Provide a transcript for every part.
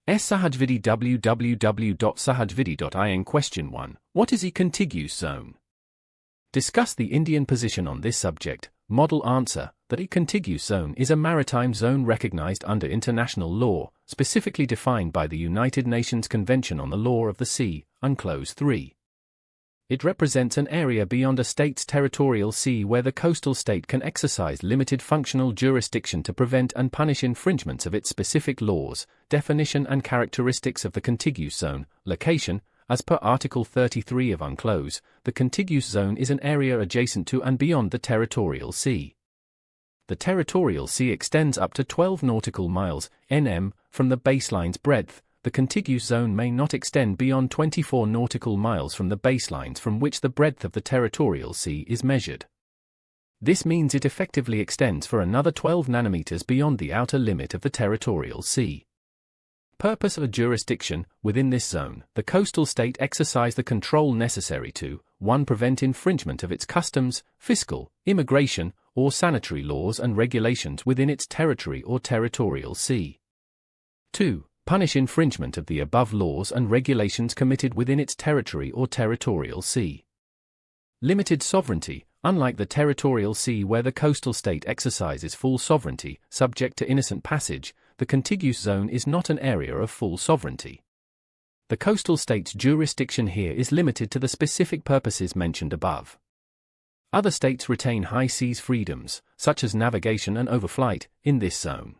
Sahaj Vidhi www.sahajvidhi.in Question 1. What is a contiguous zone? Discuss the Indian position on this subject. Model answer, that a contiguous zone is a maritime zone recognized under international law, specifically defined by the United Nations Convention on the Law of the Sea, UNCLOS 3. It represents an area beyond a state's territorial sea where the coastal state can exercise limited functional jurisdiction to prevent and punish infringements of its specific laws. Definition and characteristics of the contiguous zone. Location. As per Article 33 of UNCLOS, the contiguous zone is an area adjacent to and beyond the territorial sea. The territorial sea extends up to 12 nautical miles, (nm), from the baseline's breadth. The contiguous zone may not extend beyond 24 nautical miles from the baselines from which the breadth of the territorial sea is measured. This means it effectively extends for another 12 nanometers beyond the outer limit of the territorial sea. Purpose of jurisdiction. Within this zone, the coastal state exercise the control necessary to 1. Prevent infringement of its customs, fiscal, immigration, or sanitary laws and regulations within its territory or territorial sea. 2. Punish infringement of the above laws and regulations committed within its territory or territorial sea. Limited sovereignty. Unlike the territorial sea where the coastal state exercises full sovereignty, subject to innocent passage, the contiguous zone is not an area of full sovereignty. The coastal state's jurisdiction here is limited to the specific purposes mentioned above. Other states retain high seas freedoms, such as navigation and overflight, in this zone.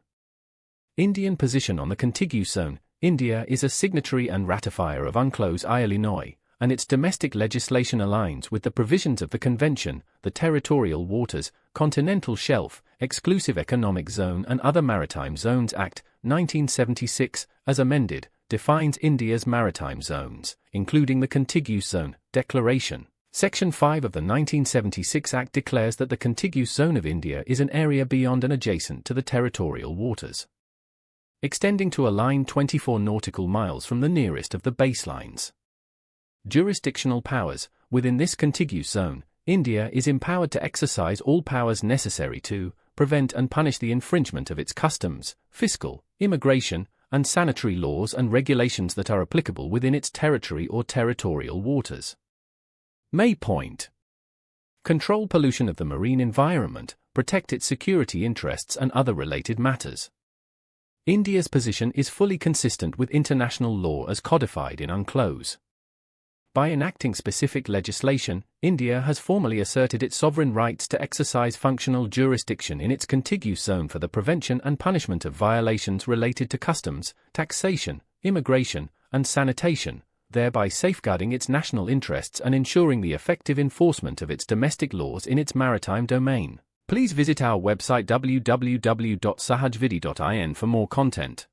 Indian position on the contiguous zone. India is a signatory and ratifier of UNCLOS I, Illinois, and its domestic legislation aligns with the provisions of the Convention. The Territorial Waters, Continental Shelf, Exclusive Economic Zone and Other Maritime Zones Act, 1976, as amended, defines India's maritime zones, including the contiguous zone. Declaration. Section 5 of the 1976 Act declares that the contiguous zone of India is an area beyond and adjacent to the territorial waters, extending to a line 24 nautical miles from the nearest of the baselines. Jurisdictional powers. Within this contiguous zone, India is empowered to exercise all powers necessary to prevent and punish the infringement of its customs, fiscal, immigration, and sanitary laws and regulations that are applicable within its territory or territorial waters. May point. Control pollution of the marine environment, protect its security interests and other related matters. India's position is fully consistent with international law as codified in UNCLOS. By enacting specific legislation, India has formally asserted its sovereign rights to exercise functional jurisdiction in its contiguous zone for the prevention and punishment of violations related to customs, taxation, immigration, and sanitation, thereby safeguarding its national interests and ensuring the effective enforcement of its domestic laws in its maritime domain. Please visit our website www.sahajvidhi.in for more content.